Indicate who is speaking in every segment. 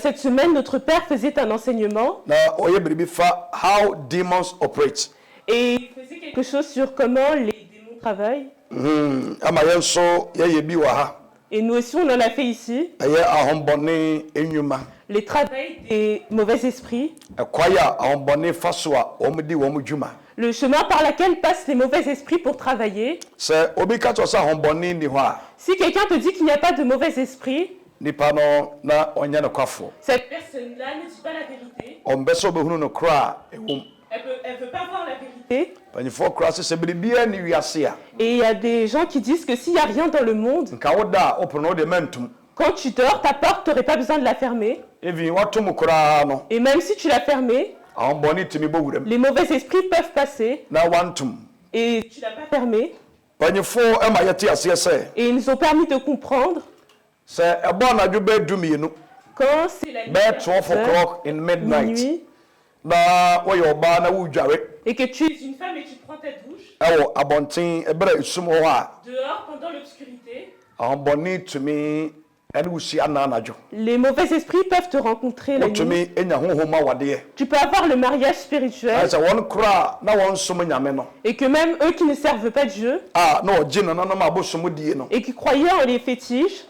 Speaker 1: Cette semaine, notre père faisait un enseignement
Speaker 2: how demons operate.
Speaker 1: et il faisait quelque chose sur comment les démons travaillent. Et nous aussi, on en a fait ici. Les travails des mauvais esprits. Le chemin par lequel passent les mauvais esprits pour travailler. Si quelqu'un te dit qu'il n'y a pas de mauvais esprits, cette personne-là ne dit pas la vérité. Elle veut pas voir la vérité. Et il y a des gens qui disent que s'il n'y a rien dans le monde, quand tu dors, ta porte, tu n'aurais pas besoin de la fermer. Et même si tu l'as fermée, les mauvais esprits peuvent passer. Et tu ne l'as pas fermée. Et ils nous ont permis de comprendre quand c'est la nuit, et que tu es une femme et tu prends ta douche dehors pendant l'obscurité, les mauvais esprits peuvent te rencontrer la nuit. Tu peux avoir le mariage spirituel et que même eux qui ne servent pas Dieu et qui croyaient en les fétiches,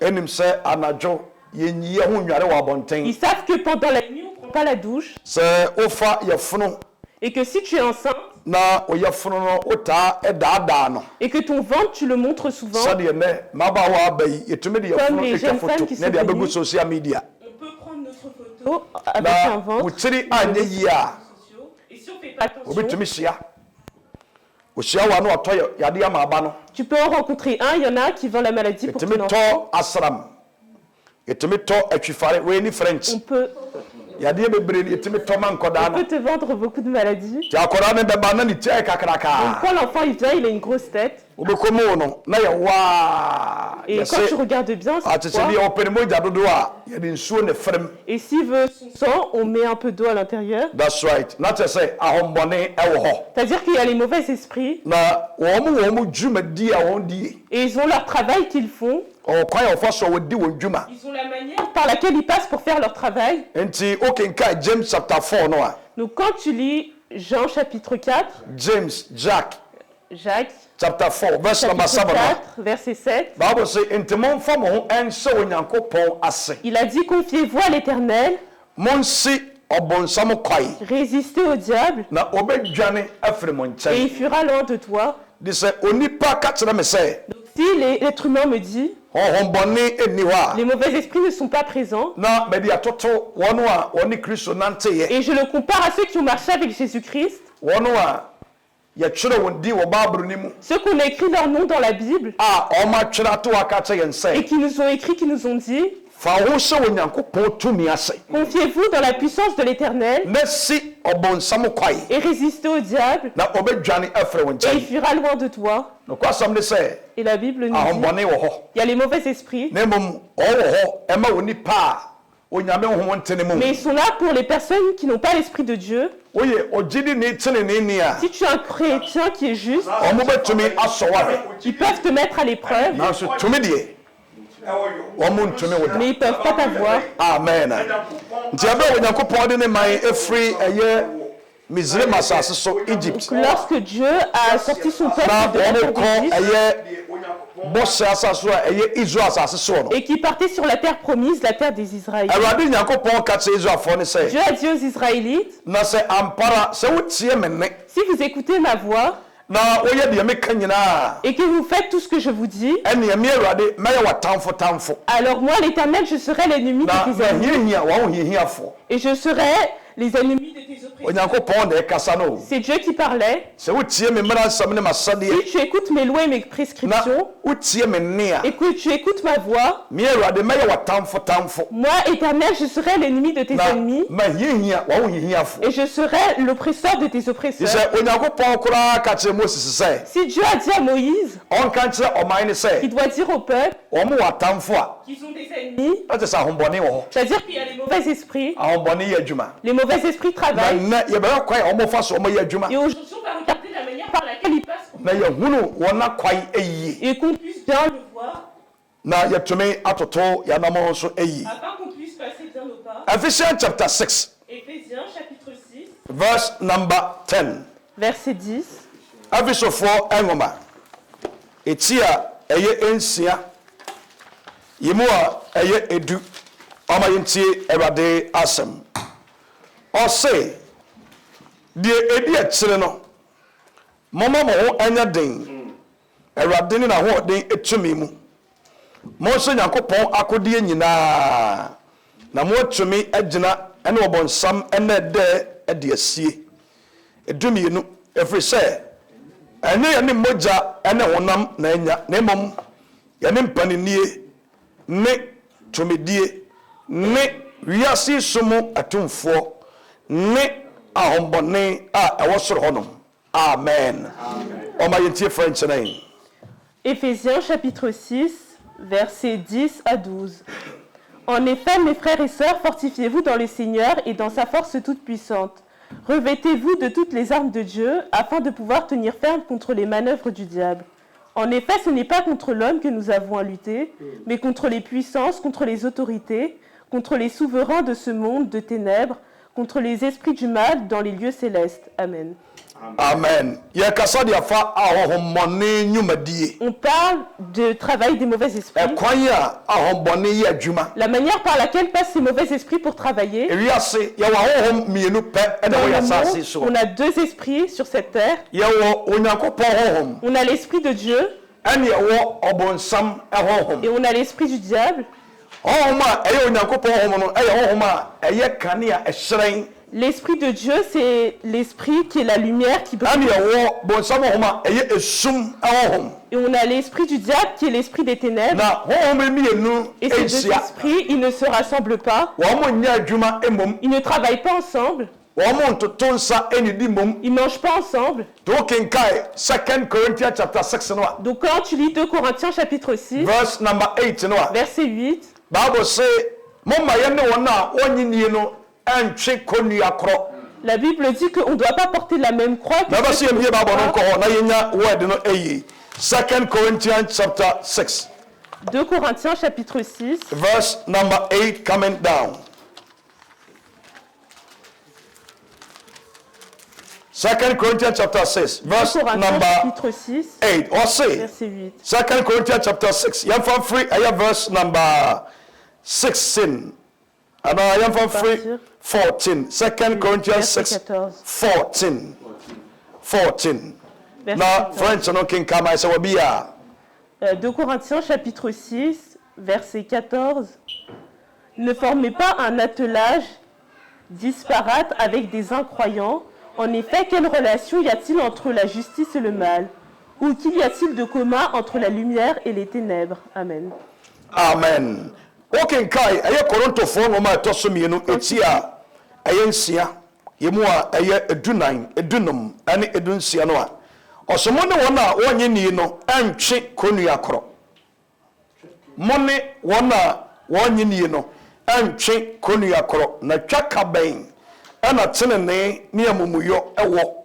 Speaker 1: ils savent que pendant la nuit on ne prend pas la douche et que si tu es enceinte et que ton ventre tu le montres souvent, comme les jeunes femmes qui sont venues, on peut prendre notre photo avec un ventre et si on ne fait pas attention, tu peux en rencontrer un, il y en a qui vendent la maladie pour ton enfant. On peut te vendre beaucoup de maladies. Donc quand l'enfant il vient, il a une grosse tête. Et quand tu regardes bien, c'est quoi? Et s'il veut son sang, on met un peu d'eau à l'intérieur. C'est-à-dire qu'il y a les mauvais esprits. Et ils ont leur travail qu'ils font. Ils ont la manière par laquelle ils passent pour faire leur travail. Donc quand tu lis Jean chapitre 4, Jacques
Speaker 2: chapter 4, verse number 7.
Speaker 1: 4, verset 7. Il a dit, confiez-vous à l'Éternel, résistez au diable, et il fuira loin de toi. Donc si l'être humain me dit, les mauvais esprits ne sont pas présents, et je le compare à ceux qui ont marché avec Jésus-Christ, ceux qu'on a écrit leur nom dans la Bible et qui nous ont écrit, qui nous ont dit, confiez-vous dans la puissance de l'Éternel et résistez au diable et il fuira loin de toi. Et la Bible nous dit, il y a les mauvais esprits, mais ils sont là pour les personnes qui n'ont pas l'esprit de Dieu. Si tu es un chrétien qui est juste, ils peuvent te mettre à l'épreuve, mais ils ne peuvent pas t'avoir.
Speaker 2: Amen.
Speaker 1: Lorsque Dieu a sorti son peuple de la terre d'Égypte et qui partait sur la terre promise, la terre des Israélites, Dieu a dit aux Israélites, si vous écoutez ma voix et que vous faites tout ce que je vous dis, alors moi l'Éternel, je serai l'ennemi de tes ennemis et je serai les ennemis de tes oppresseurs. C'est Dieu qui parlait. Si tu écoutes mes lois et mes prescriptions, et que tu écoutes ma voix, moi, Éternel, je serai l'ennemi de tes ennemis et je serai l'oppresseur de tes oppresseurs. Si Dieu a dit à Moïse, il doit dire au peuple qu'ils ont des ennemis, c'est-à-dire qu'il y a les mauvais esprits. Les mauvais esprits travaillent. Et aujourd'hui, on va regarder la manière par laquelle ils passent. Et qu'on puisse bien le voir.
Speaker 2: Afin
Speaker 1: qu'on puisse passer bien au pas.
Speaker 2: Ephesians chapter 6.
Speaker 1: Éphésiens chapitre 6.
Speaker 2: Verse number 10.
Speaker 1: Verset 10.
Speaker 2: Afisofo engoma. Etia eye ensia. Yemua eye edu. Oma yintie Ewurade asem. Ose die edi akyire no. Mama mo ho anya den. Ewurade ni na ho den etumi mu. Mo so Yakobon akodie nyina. Na mo etumi agina ene obonsam ene de ede asie. Edumi nu every say ene ye ne moja ene honam na anya na emom ye ne mpaninie ne tumidie ne wiase sumu atumfo ne ahombone a ewosoro honom. Amen. On m'a yenti French name.
Speaker 1: Éphésiens chapitre 6 versets 10 à 12. En effet, mes frères et sœurs, fortifiez-vous dans le Seigneur et dans sa force toute puissante. Revêtez-vous de toutes les armes de Dieu afin de pouvoir tenir ferme contre les manœuvres du diable. En effet, ce n'est pas contre l'homme que nous avons à lutter, mais contre les puissances, contre les autorités, contre les souverains de ce monde de ténèbres, contre les esprits du mal dans les lieux célestes. Amen.
Speaker 2: Amen.
Speaker 1: On parle de travail des mauvais esprits. La manière par laquelle passent ces mauvais esprits pour travailler. On a deux esprits sur cette terre. On a l'esprit de Dieu. Et on a l'esprit du diable. L'esprit de Dieu, c'est l'esprit qui est la lumière qui brille. Et on a l'esprit du diable qui est l'esprit des ténèbres. Et ces deux esprits, ils ne se rassemblent pas. Ils ne travaillent pas ensemble. Ils ne mangent pas ensemble. Donc quand tu lis 2 Corinthiens chapitre 6, verset 8, la Bible dit qu'on ne doit pas porter la même croix que
Speaker 2: 2 Corinthians chapter 6.
Speaker 1: 2 Corinthiens chapitre 6.
Speaker 2: Verse number 8 coming down. 2 Corinthians chapter 6. Verse number 8. Or say, 2 Corinthians chapter 6. You have free. I have verse number 16. And I am from 14. 2 Corinthians 6, 14. 14. Now, French, no king come, I say,
Speaker 1: 2 Corinthiens chapitre 6, verset 14. Ne formez pas un attelage disparate avec des incroyants. En effet, quelle relation y a-t-il entre la justice et le mal? Ou qu'y a-t-il de commun entre la lumière et les ténèbres? Amen.
Speaker 2: Amen. Okay, kai aye Korinto fo no ma toso mienu etia aye nsia yemu a aye edunum ane edunsia no a osomo ne wona wonye ni no antwe konu akoro mone wona wonye ni no antwe konu akoro na twaka ben ana tenene ne amumuyo ewo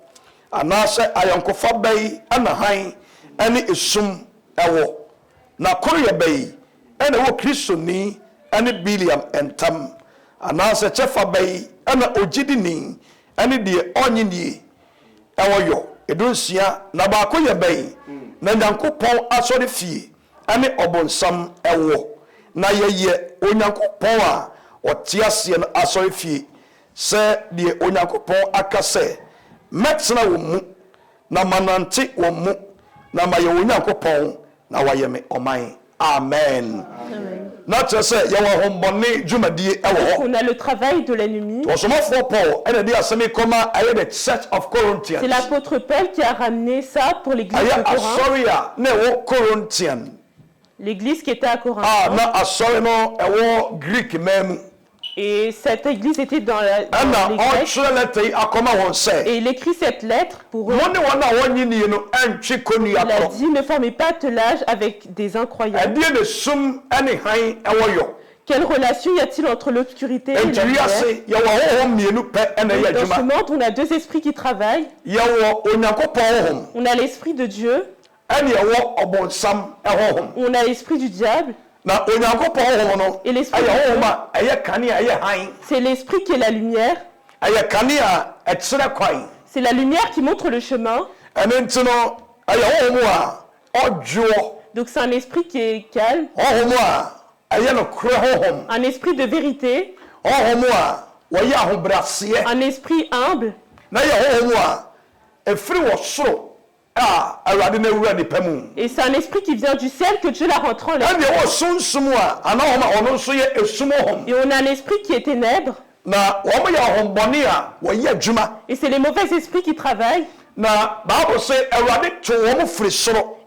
Speaker 2: anase ayankofa bai ana han ane esum ewo na koro ye bai ene wo Kristo ni ene Biliam entam anase chefa bai ene ogidi ni ene de onyini ewoyo edonsia na ba ko ye bai na Nyankopon asori fie ene obonsam ewo na yeye Onyankopon a otiasie na asori fie se de Onyankopon akase metsena wo mu na manante wo mu na maye Onyankopon na wayeme oman. Amen.
Speaker 1: Amen. On a le travail de l'ennemi. C'est l'apôtre Paul qui a ramené ça pour l'église de Corinthe. L'église qui était à Corinthe. Et cette église était dans les Grecs. Et il écrit cette lettre pour eux. Il a dit, ne formez pas attelage avec des incroyants. Quelle relation y a-t-il entre l'obscurité et la lumière? Dans ce monde, on a deux esprits qui travaillent. On a l'esprit de Dieu. On a l'esprit du diable. Et l'esprit, c'est l'esprit qui est la lumière. C'est la lumière qui montre le chemin. Donc c'est un esprit qui est calme. Un esprit de vérité. Un esprit humble. Et c'est un esprit qui vient du ciel que Dieu la rentre en l'air. Et on a un esprit qui est ténèbres. Et c'est les mauvais esprits qui travaillent.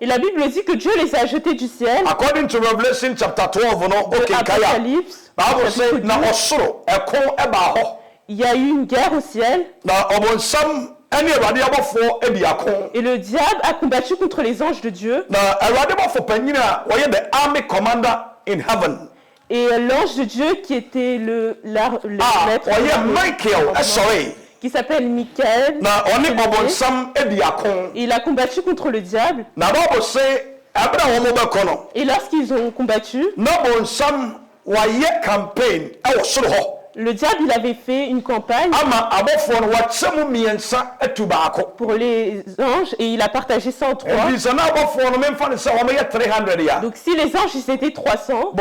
Speaker 1: Et la Bible dit que Dieu les a jetés du ciel.
Speaker 2: According to Revelation chapter 12,
Speaker 1: Apocalypse, il y a eu une guerre au ciel. Et le diable a combattu contre les anges de Dieu. Et l'ange de Dieu qui était le maître, qui s'appelle Michael, il a combattu contre le diable. Et lorsqu'ils ont combattu, le diable, il avait fait une campagne pour les anges et il a partagé ça en 3. Donc si les anges ils étaient 300,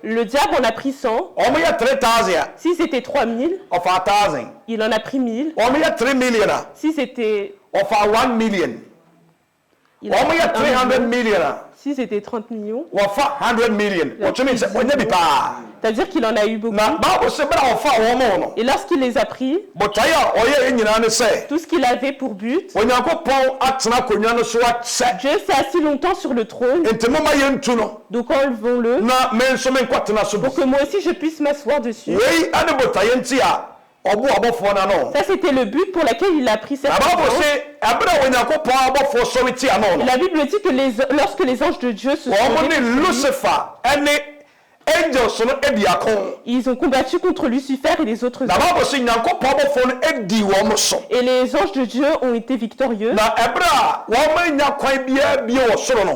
Speaker 1: le diable en a pris 100. Si c'était 3000, il en a pris 1000. Si c'était
Speaker 2: 1 million.
Speaker 1: Si c'était 30 millions.
Speaker 2: 100 million.
Speaker 1: C'est-à-dire qu'il en a eu beaucoup. Et lorsqu'il les a pris, tout ce qu'il avait pour but, Dieu s'est assis longtemps sur le trône. Donc enlevons-le pour que moi aussi je puisse m'asseoir dessus. Ça c'était le but pour lequel il a pris cette alliance. Et la Bible dit que lorsque les anges de Dieu se sont ils ont combattu contre Lucifer et les autres anges. Et les anges de Dieu ont été victorieux.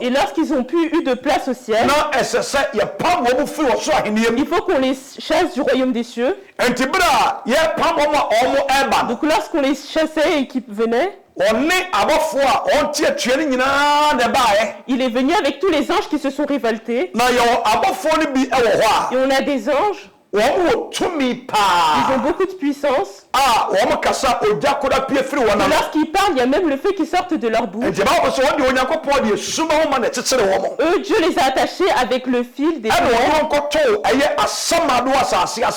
Speaker 1: Et lorsqu'ils ont eu de place au ciel, il faut qu'on les chasse du royaume des cieux. Donc lorsqu'on les chassait et qu'ils venaient, il est venu avec tous les anges qui se sont révoltés. Et on a des anges. Ils ont beaucoup de puissance. Et lorsqu'ils parlent, il y a même le feu qui sort de leur bouche. Eux, Dieu les a attachés avec le fil des ténèbres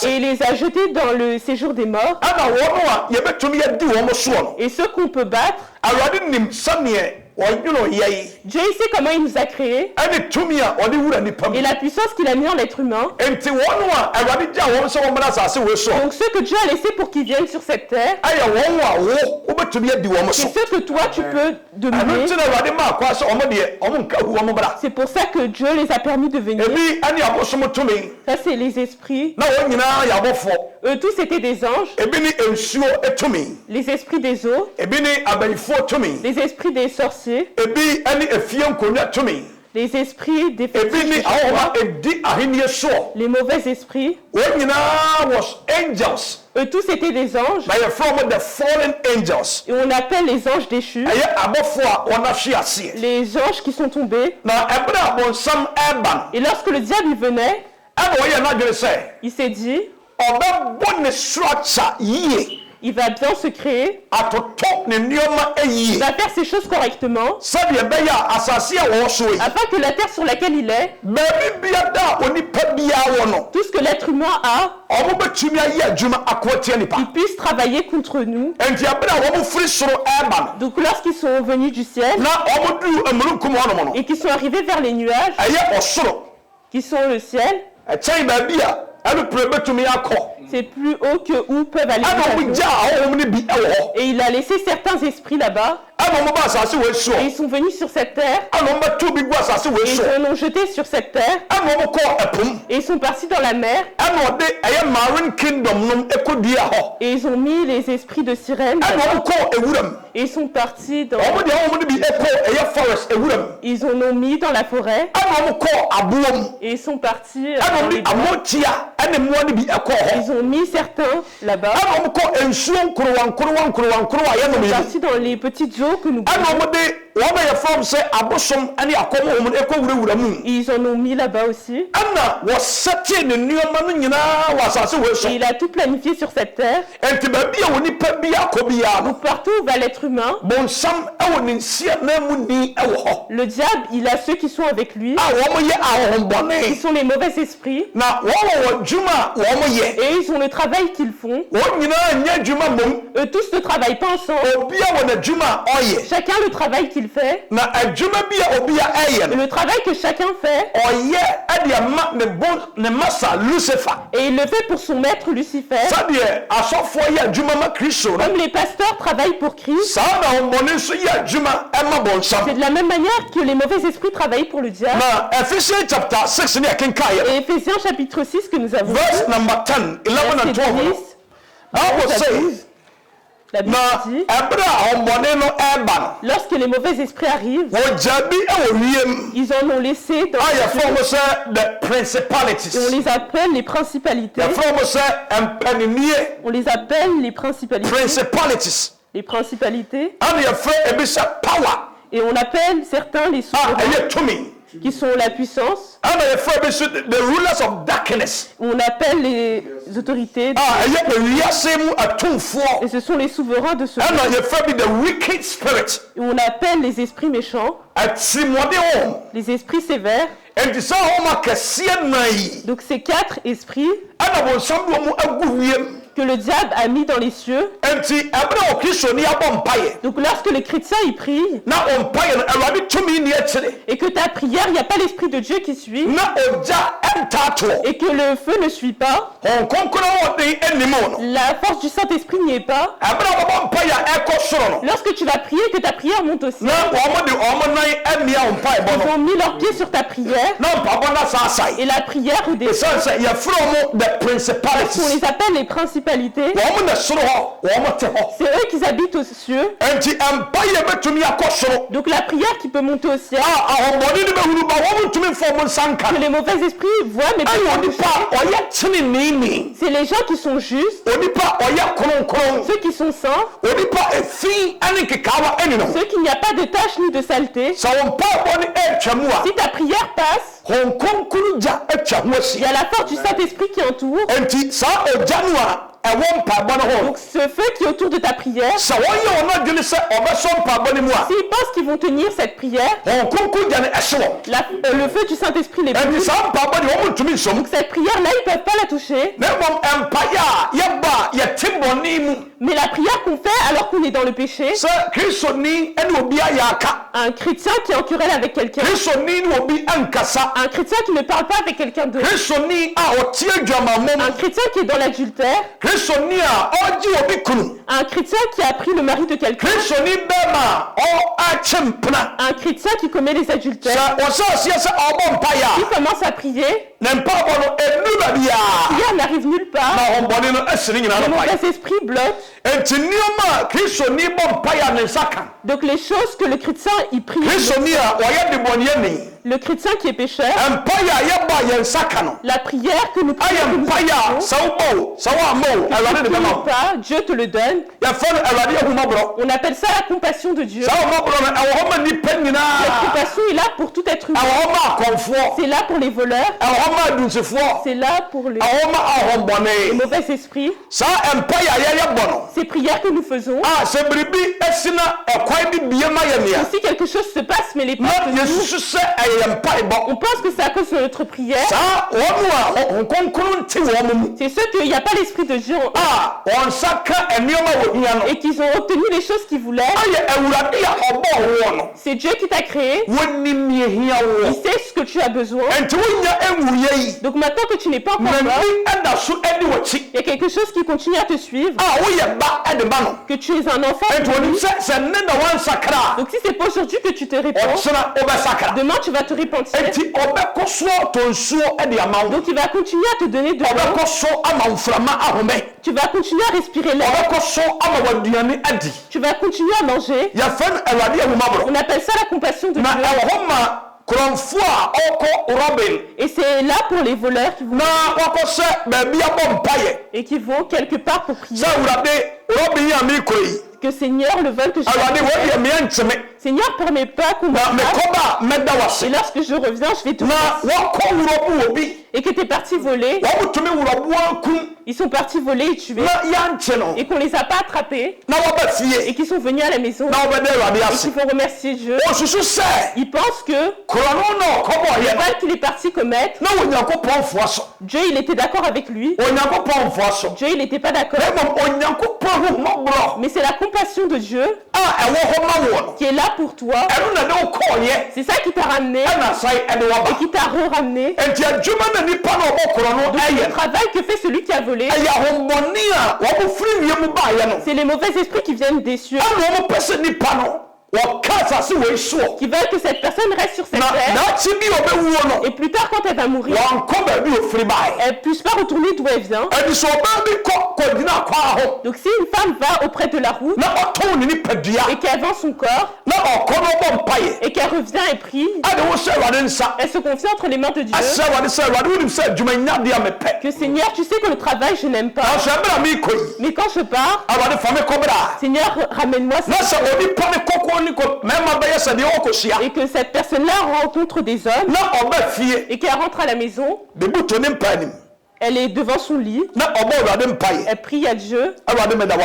Speaker 1: et les a jetés dans le séjour des morts. Et ceux qu'on peut battre, Dieu sait comment il nous a créés et la puissance qu'il a mis en l'être humain. Donc ceux que Dieu a laissés pour qu'ils viennent sur cette terre, c'est ceux que toi tu peux dominer. C'est pour ça que Dieu les a permis de venir. Ça c'est les esprits. Eux tous étaient des anges. Les esprits des eaux. Les esprits des sorciers. Les esprits des fétiches, les mauvais esprits. Eux tous étaient des anges. Et on appelle les anges déchus. Les anges qui sont tombés. Et lorsque le diable venait, il s'est dit, il va bien se créer. Il va faire ses choses correctement. Afin que la terre sur laquelle il est, tout ce que l'être humain a, il puisse travailler contre nous. Donc lorsqu'ils sont venus du ciel et qu'ils sont arrivés vers les nuages, qui sont le ciel, c'est plus haut que où peuvent aller les anneaux. Et il a laissé certains esprits là-bas. Et ils sont venus sur cette terre. Et ils en ont jeté sur cette terre. Et ils sont partis dans la mer. Et ils ont mis les esprits de sirène. Et ils sont partis dans... Ils en ont mis dans la forêt. Et ils sont partis dans les bois. Ils ont mis certains là-bas. Ils sont partis dans les petites eaux que nous buvons. Ils en ont mis là-bas aussi. Et il a tout planifié sur cette terre. Donc partout où va l'être humain, le diable, il a ceux qui sont avec lui, qui sont les mauvais esprits. Et ils ont le travail qu'ils font. Eux tous ne travaillent pas ensemble. Chacun le travail qu'il fait. Et le travail que chacun fait, et il le fait pour son maître Lucifer. Comme les pasteurs travaillent pour Christ, c'est de la même manière que les mauvais esprits travaillent pour le diable. Et Éphésiens chapitre 6 que nous avons
Speaker 2: Verse number 10, 11 and 12. I will say,
Speaker 1: la Bible dit, lorsque les mauvais esprits arrivent, ils en ont laissé dans les et on les appelle les principalités. On les appelle les principalités. Les principalités. Et on appelle certains les souverains, qui sont la puissance. On appelle les autorités. Et ce sont les souverains de ce monde. Et on appelle les esprits méchants. Les esprits sévères. Donc ces 4 esprits que le diable a mis dans les cieux. Donc lorsque le chrétien il prie, et que ta prière, il n'y a pas l'esprit de Dieu qui suit, et que le feu ne suit pas, la force du Saint-Esprit n'y est pas, lorsque tu vas prier, que ta prière monte aussi, ils ont mis leurs pieds sur ta prière, et la prière redescend. On les appelle les principalités. C'est eux qui habitent aux cieux. Donc la prière qui peut monter au ciel, que les mauvais esprits voient mais pas. C'est les gens qui sont justes, ceux qui sont saints, ceux qui n'y a pas de tache ni de saleté. Si ta prière passe, il y a la force du Saint-Esprit qui entoure. Donc ce feu qui est autour de ta prière, s'ils pensent qu'ils vont tenir cette prière, le feu du Saint-Esprit les brûle. Donc cette prière-là, ils ne peuvent pas la toucher. Mais la prière qu'on fait alors qu'on est dans le péché, un chrétien qui est en querelle avec quelqu'un, un chrétien qui ne parle pas avec quelqu'un d'autre, un chrétien qui est dans l'adultère, un chrétien qui a pris le mari de quelqu'un, un chrétien qui commet les adultères, qui commence à prier, la prière n'arrive nulle part, le mauvais esprit bloque. Donc les choses que le chrétien il prie, le chrétien qui est pécheur, la prière que nous prions, pas, Dieu te le donne. On appelle ça la compassion de Dieu. Cette compassion est là pour tout être humain. C'est là pour les voleurs. C'est là pour les mauvais esprits. Ces prières que nous faisons, si quelque chose se passe, mais les portes On pense que c'est à cause de notre prière. C'est ceux qu'il n'y a pas l'Esprit de Dieu et qu'ils ont obtenu les choses qu'ils voulaient. C'est Dieu qui t'a créé. Il sait ce que tu as besoin. Donc maintenant que tu n'es pas encore mort, il y a quelque chose qui continue à te suivre. Que tu es un enfant. Donc si c'est pas aujourd'hui que tu te répands, demain tu vas te repentir. Donc il va continuer à te donner de l'eau. Tu vas continuer à respirer l'air. Tu vas continuer à manger. On appelle ça la compassion de Dieu. Et c'est là pour les voleurs qui vont et qui vont quelque part pour prier. Que Seigneur, le vol que je Seigneur, permets pas qu'on me et lorsque je reviens, je vais te remercier. Et que tu es parti voler. Ils sont partis voler et tuer. Et qu'on les a pas attrapés. Et qu'ils sont venus à la maison. Et qu'ils vont remercier Dieu. Ils pensent que le mal qu'il est parti commettre, Dieu il était d'accord avec lui. Dieu il n'était pas d'accord. Mais c'est la compassion de Dieu qui est là pour toi. C'est ça qui t'a ramené et qui t'a re-ramené. Donc le travail que fait celui qui a volé, c'est les mauvais esprits qui viennent des cieux, qui veulent que cette personne reste sur cette terre. Et plus tard, quand elle va mourir, elle ne puisse pas retourner d'où elle vient. Donc si une femme va auprès de la route et qu'elle vend son corps et qu'elle revient et prie, elle se confie entre les main de Dieu. Que Seigneur, tu sais que le travail je n'aime pas, mais quand je pars, Seigneur, ramène-moi ça. Et que cette personne-là rencontre des hommes et qu'elle rentre à la maison. Elle est devant son lit. Elle prie à Dieu.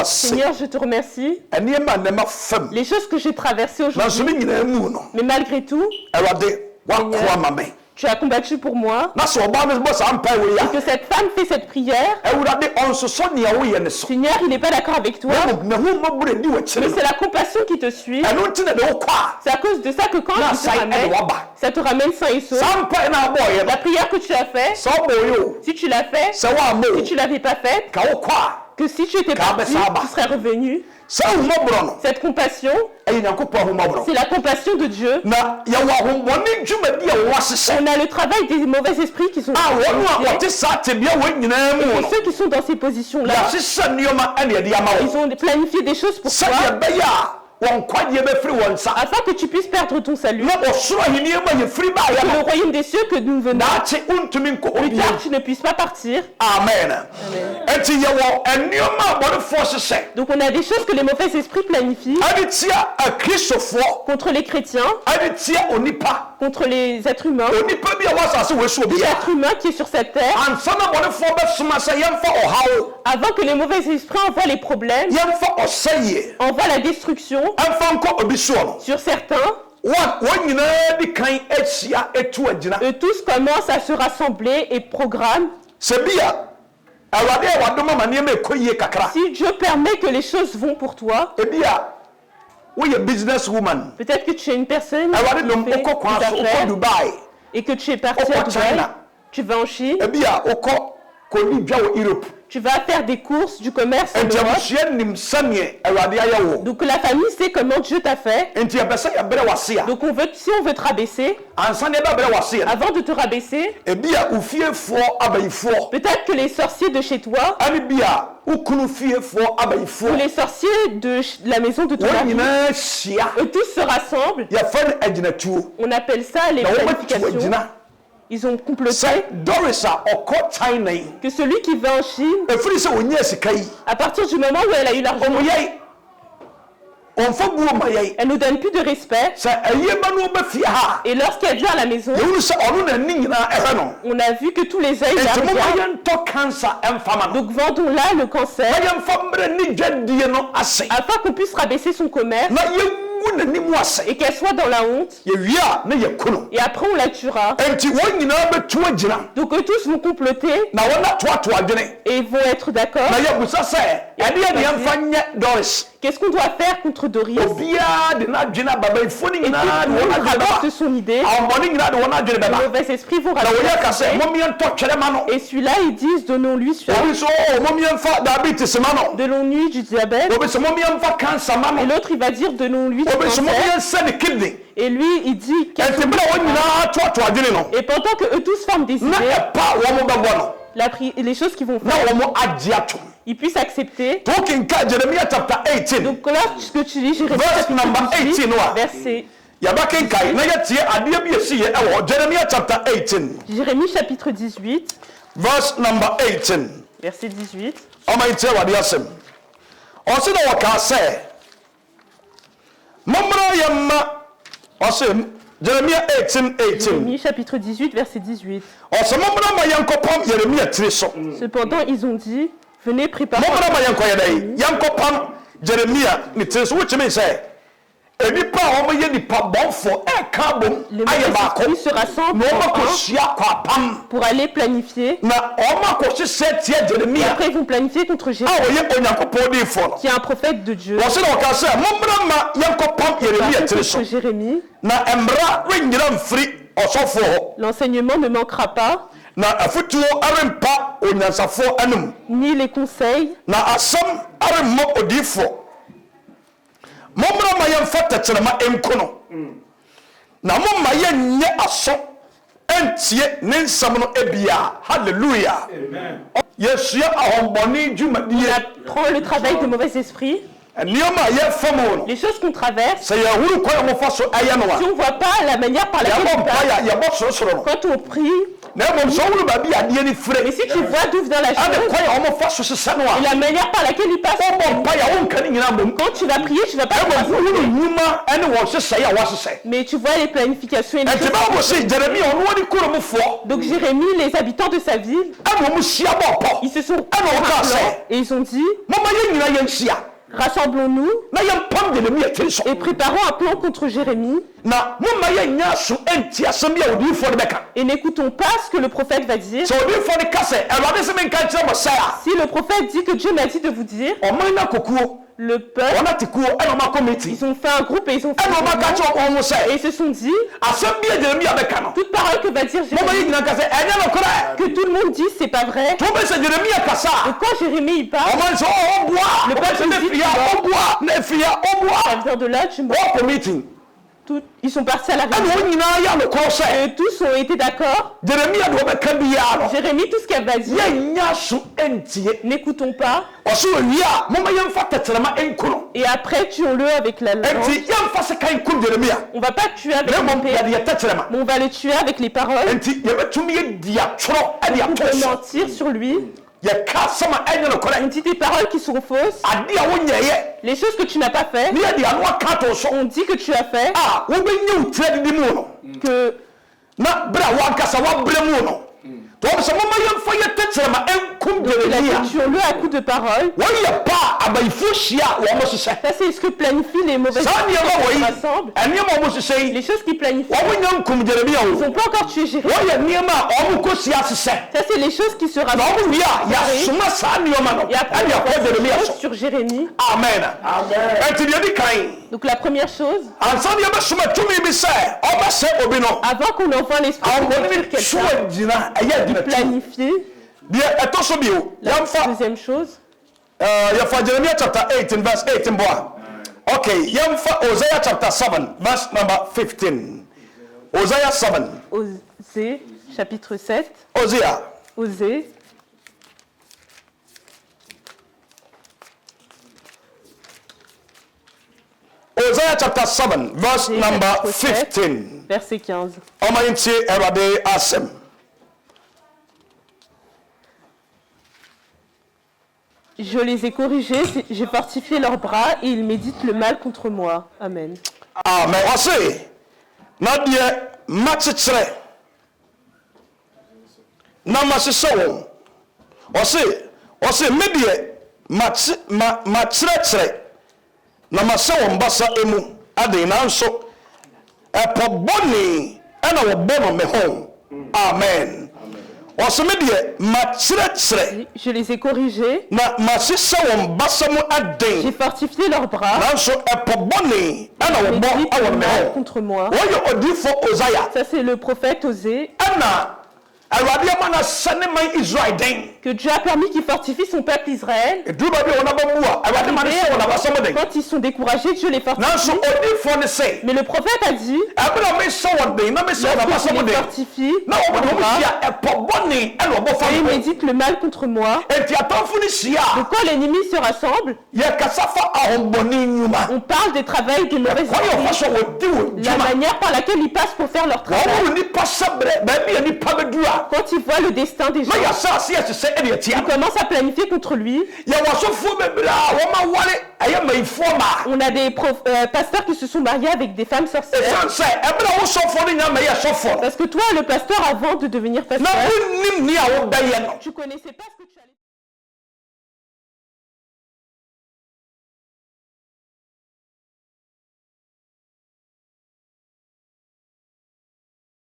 Speaker 1: Seigneur, je te remercie. Les choses que j'ai traversées aujourd'hui. Mais malgré tout, Seigneur, tu as combattu pour moi. Et que cette femme fait cette prière. Seigneur, il n'est pas d'accord avec toi. Mais c'est la compassion qui te suit. C'est à cause de ça que quand il te ramène, ça te ramène sain et sauf. La prière que tu as faite, si tu l'as faite, si tu ne l'avais pas faite, que si tu étais parti, tu serais revenu. Cette compassion, c'est la compassion de Dieu. On a le travail des mauvais esprits qui sont et ceux qui sont dans ces positions-là, ils ont planifié des choses pour toi afin que tu puisses perdre ton salut. Que le royaume des cieux que nous venons, plus tard tu ne puisses pas partir.
Speaker 2: Amen.
Speaker 1: Donc on a des choses que les mauvais esprits planifient contre les chrétiens, contre les êtres humains, les êtres humains qui est sur cette terre, avant que les mauvais esprits envoient les problèmes, envoient la destruction sur certains. Eux tous commencent à se rassembler et programment. Si Dieu permet que les choses vont pour toi, peut-être que tu es une personne qui fait des affaires et que tu es parti à Dubaï, tu vas en Chine, tu vas faire des courses, du commerce en Europe. Donc la famille sait comment Dieu t'a fait. Donc si on veut te rabaisser, avant de te rabaisser, peut-être que les sorciers de chez toi, ou les sorciers de la maison de ton mari, eux tous se rassemblent. On appelle ça les planifications. Ils ont comploté que celui qui va en Chine, à partir du moment où elle a eu l'argent, elle nous donne plus de respect. Et lorsqu'elle vient à la maison, on a vu que tous les œils la regardent. Donc vendons-la le cancer afin qu'on puisse rabaisser son commerce et qu'elle soit dans la honte. Et après on la tuera. Donc eux tous vont comploter et vont être d'accord. Qu'est-ce qu'on doit faire contre Doris? Et tout le monde rapporte son idée. Les mauvais esprits vont rapporter. Et celui-là, ils disent, donnons-lui donnons-lui du diabète. Et l'autre, il va dire, donnons-lui du cancer. Et lui, il dit, et pendant que eux tous forment des idées, les choses qu'ils vont faire, ils puissent accepter. Donc lorsque tu lis Jérémie chapitre 18, verset Jérémie chapitre 18,
Speaker 2: verse number 18.
Speaker 1: Verset 18. Jérémie chapitre 18, verset 18. Cependant, ils ont dit, venez préparer. Les mauvais esprits se rassemblent pour aller planifier. Et après ils vont planifier contre Jérémie, qui est un prophète de Dieu. Contre Jérémie, l'enseignement ne manquera pas, ni les conseils,
Speaker 2: Hallelujah.
Speaker 1: Il apprend le travail des mauvais esprits. Les choses qu'on traverse, si on ne voit pas la manière par laquelle on passe, quand on prie, mais si tu vois d'où vient la chose et la manière par laquelle il passe, quand tu vas prier, tu ne vas pas mais tu vois les planifications et les choses. Donc Jérémie, les habitants de sa ville, ils se sont rassemblés et ils ont dit, rassemblons-nous et préparons un plan contre Jérémie. Et n'écoutons pas ce que le prophète va dire. Si le prophète dit que Dieu m'a dit de vous dire, le peuple, ils ont fait un groupe et ils ont fait et ils se sont dit, toute parole que va dire Jérémie, que tout le monde dit c'est pas vrai. Et quand Jérémie il parle, le peuple dit ça vient de là, tu meurs. Ils sont partis à la réunion et tous ont été d'accord. Jérémie, tout ce qu'elle va dire, n'écoutons pas. Et après, tuons-le avec la langue. On va pas tuer avec l'épée, mais on va le tuer avec les paroles. On peut mentir sur lui. On dit des paroles qui sont fausses. Les choses que tu n'as pas fait, on dit que tu as fait. Que tuons-le à coup de parole. Ça c'est ce que planifient les mauvais esprits qui se rassemblent. Les choses qui planifient. Ils n'ont pas encore tué Jérémie. Ça c'est les choses qui se rassemblent. Et après il y a des choses sur Jérémie.
Speaker 2: Amen.
Speaker 1: Donc la première chose, avant qu'on envoie l'esprit de planifier. La deuxième chose,
Speaker 2: Jeremiah chapter 18 verse 18 okay, Hosea chapter 7 verse number 15. Hosea 7.
Speaker 1: Osée chapitre 7. Osée.
Speaker 2: Hosea chapter 7 verse number 15.
Speaker 1: Verset 15. Je les ai corrigés, j'ai fortifié leurs bras et ils méditent le mal contre moi. Amen.
Speaker 2: Amen. ade nanso epoboni ana wobono me ho amen.
Speaker 1: Je les ai corrigés. J'ai fortifié leurs bras. Contre moi. Ça c'est le prophète Osée. Que Dieu a permis qu'il fortifie son peuple Israël. Quand ils sont découragés, Dieu les fortifie. Mais le prophète a dit, lorsque je les fortifie, et il médite le mal contre moi. Donc quand l'ennemi se rassemble, on parle des travails des mauvais esprits, la manière par laquelle ils passent pour faire leur travail. Quand il voit le destin des gens, il commence à planifier contre lui. On a des pasteurs qui se sont mariés avec des femmes sorcières. Parce que toi, le pasteur, avant de devenir pasteur, tu ne connaissais pas ce que tu allais faire.